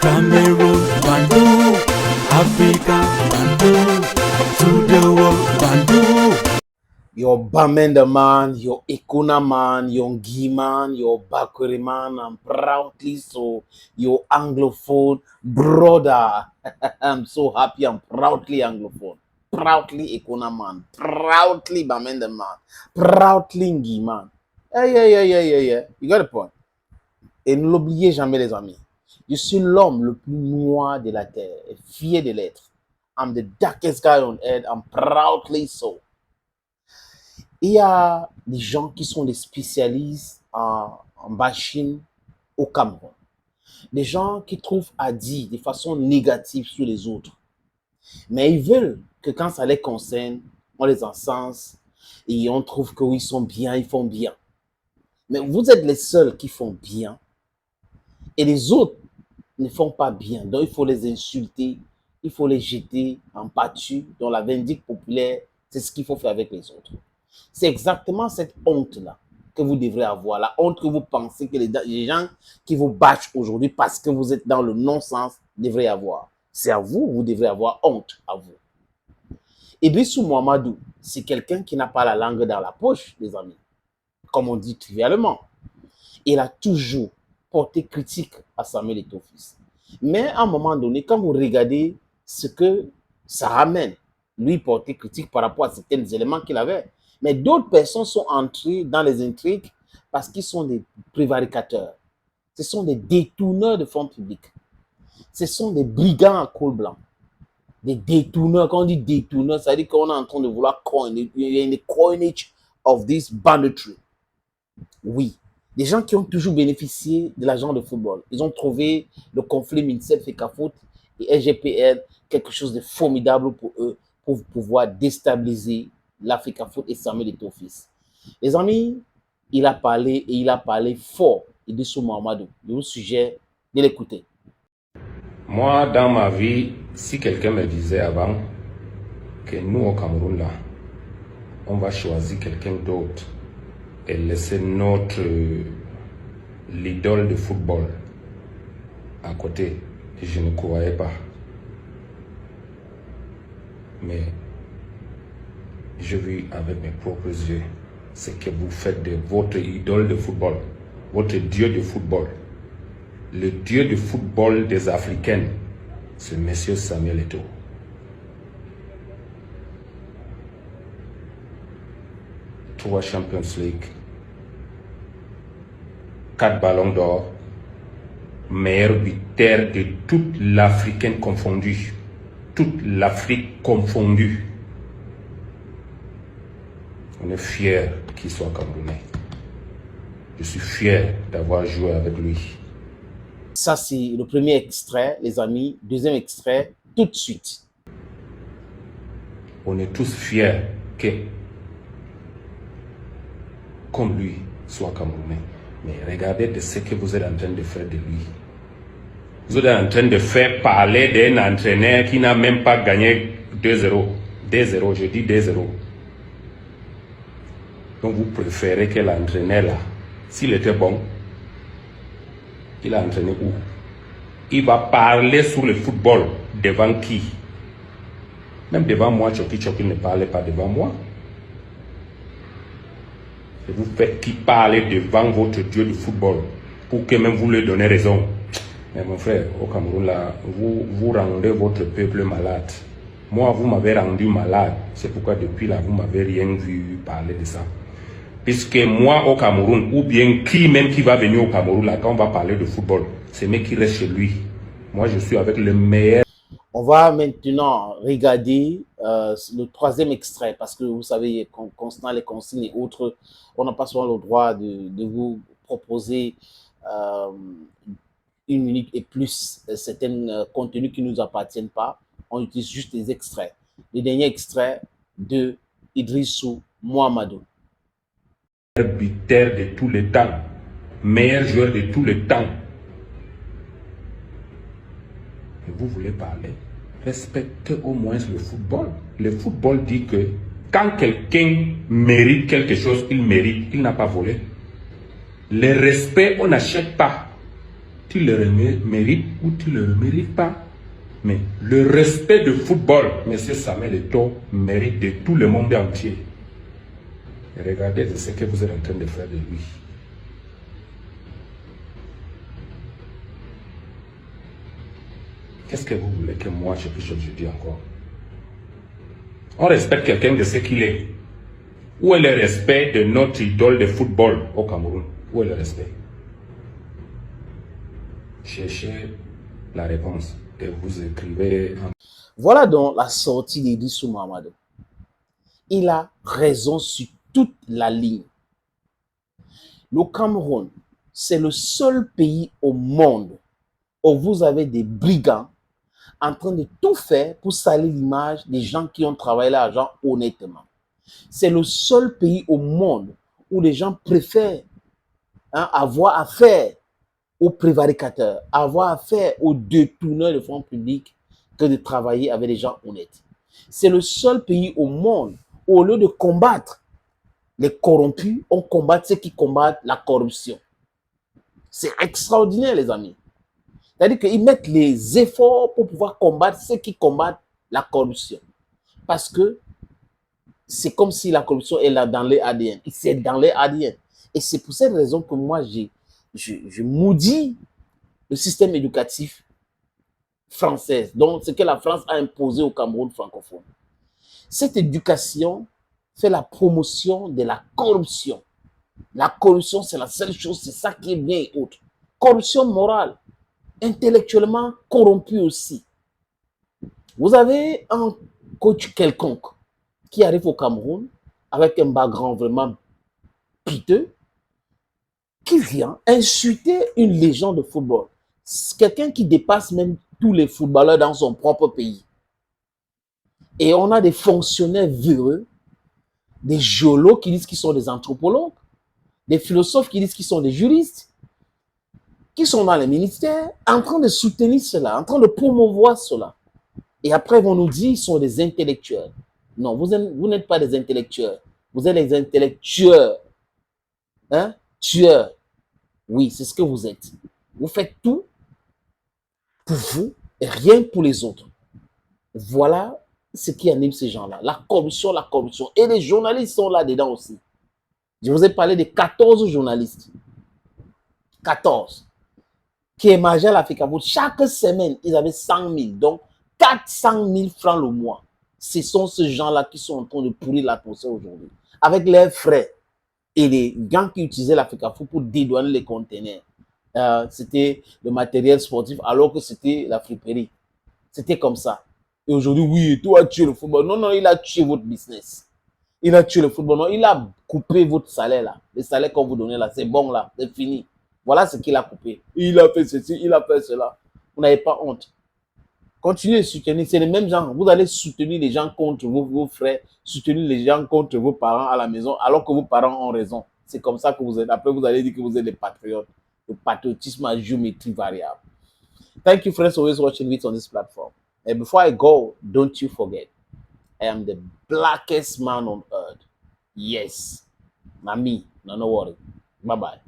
Cameroon, Bandung, Africa, Bandung, to the world, Bandung. Your Bamenda man, your Ikuna man, your Ngi man, your Bakuri man, I'm proudly so your Anglophone brother. I'm so happy I'm proudly Anglophone. Proudly Ikuna man, proudly Bamenda man, proudly Ngi man. Yeah. You got the point. Et ne l'oubliez jamais, les amis. Je suis l'homme le plus noir de la terre et fier de l'être. I'm the darkest guy on earth. I'm proudly so. Il y a des gens qui sont des spécialistes en bashing au Cameroun. Des gens qui trouvent à dire de façon négative sur les autres. Mais ils veulent que quand ça les concerne, on les encense et on trouve qu'ils sont bien, ils font bien. Mais vous êtes les seuls qui font bien et les autres ne font pas bien. Donc il faut les insulter, il faut les jeter en pâture. Dans la vindicte populaire, c'est ce qu'il faut faire avec les autres. C'est exactement cette honte-là que vous devrez avoir. La honte que vous pensez que les gens qui vous bâchent aujourd'hui parce que vous êtes dans le non-sens devraient avoir. C'est à vous, vous devrez avoir honte à vous. Idrissou Mohamedou, c'est quelqu'un qui n'a pas la langue dans la poche, les amis. Comme on dit trivialement. Il a toujours porté critique à Samuel Eto'o-Fils. Mais à un moment donné, quand vous regardez ce que ça ramène, lui porter critique par rapport à certains éléments qu'il avait. Mais d'autres personnes sont entrées dans les intrigues parce qu'ils sont des prévaricateurs. Ce sont des détourneurs de fonds publics. Ce sont des brigands à col blanc. Des détourneurs. Quand on dit détourneurs, ça veut dire qu'on est en train de vouloir coiner. Il y a une coinage of this banditry. Oui. Des gens qui ont toujours bénéficié de l'argent de football. Ils ont trouvé le conflit MINSEF et CAFOOT et SGPL quelque chose de formidable pour eux, pour pouvoir déstabiliser l'Africa Foot et Samuel Eto'o-Fils. Les amis, il a parlé et il a parlé fort Idrissou Mohamedou. Je vous suggère de l'écouter. Moi, dans ma vie, si quelqu'un me disait avant que nous au Cameroun, là, on va choisir quelqu'un d'autre et laisser notre l'idole de football à côté, je ne croyais pas. Mais j'ai vu avec mes propres yeux ce que vous faites de votre idole de football, votre dieu de football. Le dieu de football des Africains, c'est Monsieur Samuel Eto'o. Trois Champions League, 4 ballons d'or, meilleur buteur de toute l'Africaine confondue. Toute l'Afrique confondue. On est fiers qu'il soit camerounais. Je suis fier d'avoir joué avec lui. Ça, c'est le premier extrait, les amis. Deuxième extrait, tout de suite. On est tous fiers que, comme lui, soit camerounais. Mais regardez de ce que vous êtes en train de faire de lui. Vous êtes en train de faire parler d'un entraîneur qui n'a même pas gagné 2-0. 2-0, je dis 2-0. Donc vous préférez que l'entraîneur là, s'il était bon, il a entraîné où? Il va parler sur le football devant qui? Même devant moi, Choki ne parlait pas devant moi. Et vous faites qui parle devant votre dieu du football pour que même vous lui donnez raison. Mais mon frère, au Cameroun là, vous rendez votre peuple malade. Moi, vous m'avez rendu malade. C'est pourquoi depuis là, vous m'avez rien vu parler de ça. Puisque moi, au Cameroun, ou bien qui même qui va venir au Cameroun, là, quand on va parler de football, c'est mec qui reste chez lui. Moi, je suis avec le meilleur. On va maintenant regarder le troisième extrait, parce que vous savez, constant les consignes et autres, on n'a pas souvent le droit de vous proposer une minute et plus certains contenus qui ne nous appartiennent pas. On utilise juste des extraits. Le dernier extrait de Idrissou Mohamedou. Buteur de tous les temps, meilleur joueur de tous les temps. Et vous voulez parler? Respectez au moins le football. Le football dit que quand quelqu'un mérite quelque chose, il mérite, il n'a pas volé. Le respect, on n'achète pas. tu le mérites ou tu ne le mérites pas. Mais le respect du football, M. Samuel Eto'o, mérite de tout le monde entier. Et regardez ce que vous êtes en train de faire de lui. Qu'est-ce que vous voulez que moi je puisse vous dire encore? On respecte quelqu'un de ce qu'il est. Où est le respect de notre idole de football au Cameroun? Où est le respect? Cherchez la réponse et vous écrivez. Voilà donc la sortie d'Idrissou Mahamadou. Il a raison sur toute la ligne. Le Cameroun, c'est le seul pays au monde où vous avez des brigands en train de tout faire pour salir l'image des gens qui ont travaillé l'argent honnêtement. C'est le seul pays au monde où les gens préfèrent avoir affaire aux prévaricateurs, avoir affaire aux détourneurs de fonds publics que de travailler avec des gens honnêtes. C'est le seul pays au monde où, au lieu de combattre les corrompus, on combat ceux qui combattent la corruption. C'est extraordinaire, les amis. C'est-à-dire qu'ils mettent les efforts pour pouvoir combattre ceux qui combattent la corruption. Parce que c'est comme si la corruption est là dans les ADN. C'est dans les ADN. Et c'est pour cette raison que moi, je maudis le système éducatif français, donc ce que la France a imposé au Cameroun francophone. Cette éducation fait la promotion de la corruption. La corruption, c'est la seule chose, c'est ça qui est bien et autre. Corruption morale, intellectuellement corrompu aussi. Vous avez un coach quelconque qui arrive au Cameroun avec un background vraiment piteux, qui vient insulter une légende de football. Quelqu'un qui dépasse même tous les footballeurs dans son propre pays. Et on a des fonctionnaires véreux, des géologues qui disent qu'ils sont des anthropologues, des philosophes qui disent qu'ils sont des juristes, qui sont dans les ministères, en train de soutenir cela, en train de promouvoir cela. Et après, ils vont nous dire qu'ils sont des intellectuels. Non, vous n'êtes pas des intellectuels. Vous êtes des intellectueurs. Hein? Tueurs. Oui, c'est ce que vous êtes. Vous faites tout pour vous et rien pour les autres. Voilà ce qui anime ces gens-là. La corruption, la corruption. Et les journalistes sont là-dedans aussi. Je vous ai parlé de 14 journalistes. 14. Qui émergeaient à l'Africa Foot. Chaque semaine, ils avaient 100 000. Donc, 400 000 francs le mois. Ce sont ces gens-là qui sont en train de pourrir l'atmosphère aujourd'hui. Avec leurs frais et les gens qui utilisaient l'Africa Foot pour dédouaner les conteneurs. C'était le matériel sportif alors que c'était la friperie. C'était comme ça. Et aujourd'hui, oui, toi, tu as tué le football. Non, non, il a tué votre business. Il a tué le football. Non, il a coupé votre salaire là. Le salaire qu'on vous donnait là, c'est bon là, c'est fini. Voilà ce qu'il a coupé. Il a fait ceci, il a fait cela. Vous n'avez pas honte. Continuez de soutenir. C'est les mêmes gens. Vous allez soutenir les gens contre vos frères, soutenir les gens contre vos parents à la maison, alors que vos parents ont raison. C'est comme ça que vous êtes. Après, vous allez dire que vous êtes des patriotes. Le patriotisme à géométrie variable. Thank you, friends, for always watching videos on this platform. And before I go, don't you forget, I am the blackest man on earth. Yes. Not me. No worry. Bye-bye.